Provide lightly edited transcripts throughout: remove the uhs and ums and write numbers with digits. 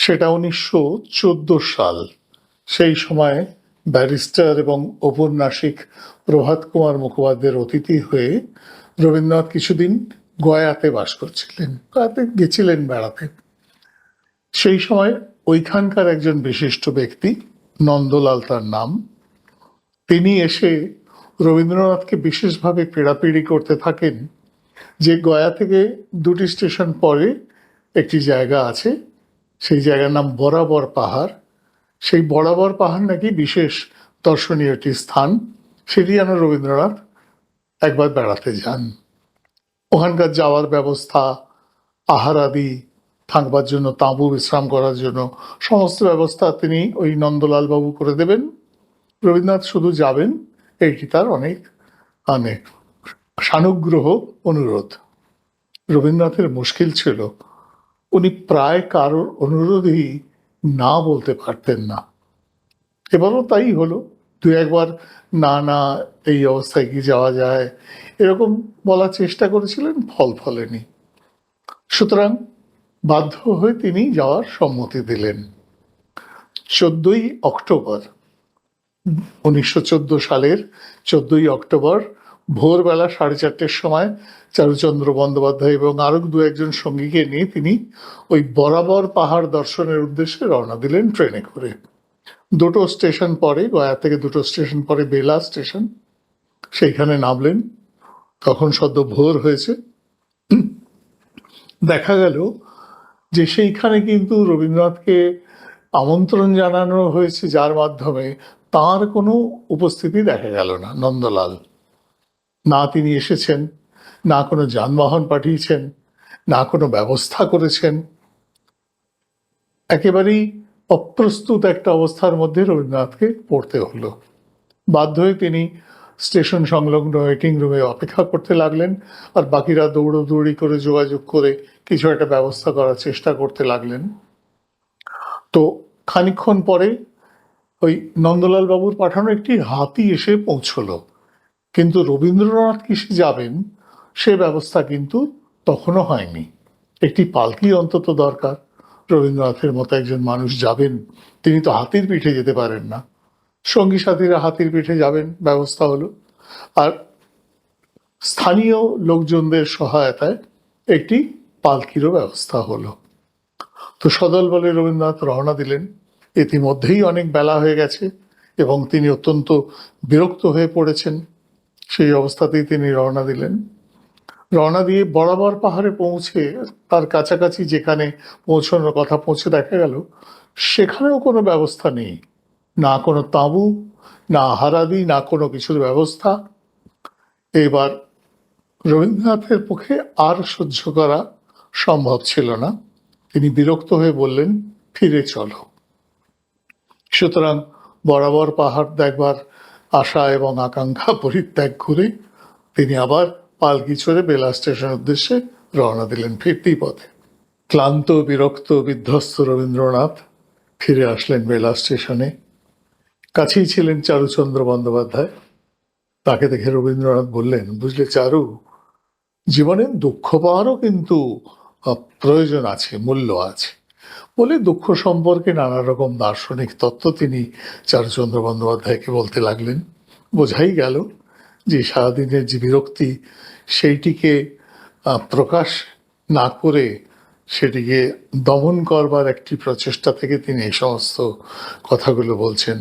সেটা 1914 সাল। সেই সময় ব্যারিস্টার এবং ঔপন্যাসিক প্রভাত কুমার মুখোপাধ্যায়ের অতিথি হয়ে রবীন্দ্রনাথ কিছুদিন গয়াতে বাস করছিলেন, গয়াতে গেছিলেন বেড়াতে। সেই সময় ওইখানকার একজন বিশিষ্ট ব্যক্তি, নন্দলাল তার নাম, তিনি এসে রবীন্দ্রনাথকে বিশেষভাবে পীড়াপিড়ি করতে থাকেন যে গয়া থেকে 2টি স্টেশন পরে একটি জায়গা আছে, সেই জায়গার নাম বরাবর পাহাড়। সেই বরাবর পাহাড় নাকি বিশেষ দর্শনীয় একটি স্থান, সেটি যেন রবীন্দ্রনাথ একবার বেড়াতে যান। ওখানকার যাওয়ার ব্যবস্থা, আহার আদি, থাকবার জন্য তাঁবু, বিশ্রাম করার জন্য সমস্ত ব্যবস্থা তিনি ওই নন্দলাল বাবু করে দেবেন। রবীন্দ্রনাথ শুধু যাবেন, এইটি তার অনেক অনেক সানুগ্রহ অনুরোধ। রবীন্দ্রনাথের মুশকিল ছিল, উনি প্রায় কারোর অনুরোধই না বলতে পারতেন না। এবারও তাই হলো, দু একবার না না, এই অবস্থায় কি যাওয়া যায়, এরকম বলার চেষ্টা করেছিলেন, ফল ফলেনি। সুতরাং বাধ্য হয়ে তিনি যাওয়ার সম্মতি দিলেন। 14ই অক্টোবর, 1914 সালের 14ই অক্টোবর ভোরবেলা 4:30-র সময় চারুচন্দ্র বন্দ্যোপাধ্যায় এবং আরো দু একজন সঙ্গীকে নিয়ে তিনি ওই বরাবর পাহাড় দর্শনের উদ্দেশ্যে রওনা দিলেন ট্রেনে করে। 2টো স্টেশন পরে, গয়া থেকে 2টো স্টেশন পরে বেলা স্টেশন, সেইখানে নামলেন। তখন সদ্য ভোর হয়েছে। দেখা গেল যে সেইখানে কিন্তু রবীন্দ্রনাথকে আমন্ত্রণ জানানো হয়েছে, যার মাধ্যমে তার কোনো উপস্থিতি দেখা গেল না। নন্দলাল না তিনি এসেছেন, না কোনো যানবাহন পাঠিয়েছেন, না কোনো ব্যবস্থা করেছেন। একেবারেই অপ্রস্তুত একটা অবস্থার মধ্যে রবীন্দ্রনাথকে পড়তে হলো। বাধ্য হয়ে তিনি স্টেশন সংলগ্ন ওয়েটিং রুমে অপেক্ষা করতে লাগলেন, আর বাকিরা দৌড়োদৌড়ি করে যোগাযোগ করে কিছু একটা ব্যবস্থা করার চেষ্টা করতে লাগলেন। তো খানিকক্ষণ পরে ওই নন্দলাল বাবুর পাঠানো একটি হাতি এসে পৌঁছলো, কিন্তু রবীন্দ্রনাথ কিসে যাবেন সে ব্যবস্থা কিন্তু তখনও হয়নি। একটি পালকি অন্তত দরকার। রবীন্দ্রনাথের মতো একজন মানুষ যাবেন, তিনি তো হাতির পিঠে যেতে পারেন না। সঙ্গী সাথীরা হাতির পিঠে যাবেন, ব্যবস্থা হলো। আর স্থানীয় লোকজনদের সহায়তায় একটি পালকিরও ব্যবস্থা হলো। তো সদল বলে রবীন্দ্রনাথ রওনা দিলেন। ইতিমধ্যেই অনেক বেলা হয়ে গেছে এবং তিনি অত্যন্ত বিরক্ত হয়ে পড়েছেন। সেই অবস্থাতেই তিনি রওনা দিলেন। রওনা দিয়ে বরাবর পাহাড়ে পৌঁছে তার কাছাকাছি যেখানে পৌঁছানোর কথা, পৌঁছে দেখা গেল সেখানেও কোনো ব্যবস্থা নেই, না কোনো তাঁবু, না আহারাদি, না কোনো কিছুর ব্যবস্থা। এবার রবীন্দ্রনাথের পক্ষে আর সহ্য করা সম্ভব ছিল না। তিনি বিরক্ত হয়ে বললেন, ফিরে চলো। সুতরাং বরাবর পাহাড় দেখবার আশা এবং আকাঙ্ক্ষা পরিত্যাগ করে তিনি আবার পালকি চড়ে বেলা স্টেশনের উদ্দেশ্যে রওনা দিলেন ফিরতি পথে। ক্লান্ত, বিরক্ত, বিধ্বস্ত রবীন্দ্রনাথ ফিরে আসলেন বেলা স্টেশনে। কাছেই ছিলেন চারুচন্দ্র বন্দ্যোপাধ্যায়। তাকে দেখে রবীন্দ্রনাথ বললেন, বুঝলে চারু, জীবনে দুঃখ পাওয়ারও কিন্তু প্রয়োজন আছে, মূল্য আছে। বলে দুঃখ সম্পর্কে নানা রকম দার্শনিক তত্ত্ব তিনি চারুচন্দ্র বন্দ্যোপাধ্যায়কে বলতে লাগলেন। বোঝাই গেল যে সারাদিনের যে বিরক্তি, সেইটিকে প্রকাশ না করে সেটিকে দমন করবার একটি প্রচেষ্টা থেকে তিনি এই সমস্ত কথাগুলো বলছেন।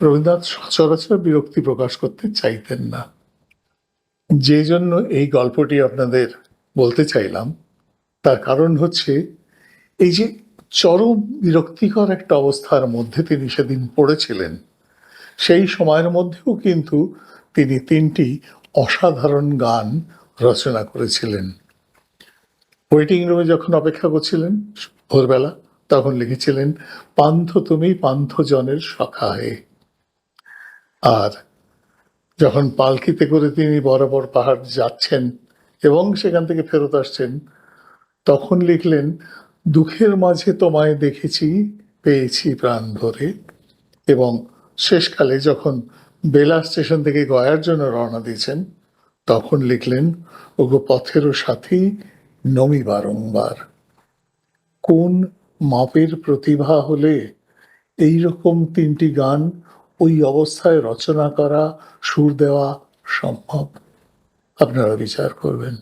রবীন্দ্রনাথ সচরাচর বিরক্তি প্রকাশ করতে চাইতেন না। যে জন্য এই গল্পটি আপনাদের বলতে চাইলাম, তার কারণ হচ্ছে এই যে চরম বিরক্তিকর একটা অবস্থার মধ্যে তিনি সেদিন পড়েছিলেন, সেই সময়ের মধ্যেও কিন্তু তিনি 3টি অসাধারণ গান রচনা করেছিলেন। ওয়েটিং রুমে যখন অপেক্ষা করছিলেন ভোরবেলা, তখন লিখেছিলেন, পান্থ তুমি পান্থ জনের সখা হে। আর যখন পালকিতে করে তিনি বরাবর পাহাড় যাচ্ছেন এবং সেখান থেকে ফেরত আসছেন, তখন লিখলেন, দুঃখের মাঝে তোমায় দেখেছি, পেয়েছি প্রাণ ভরে। এবং শেষকালে যখন বেলা স্টেশন থেকে গয়ার জন্য রওনা দিয়েছেন, তখন লিখলেন, ওগো পথেরও সাথী নমি বারংবার। কোন মাপের প্রতিভা হলে এই রকম তিনটি গান ওই অবস্থায় রচনা করা, সুর দেওয়া সম্ভব। আপনারা বিচার করবেন।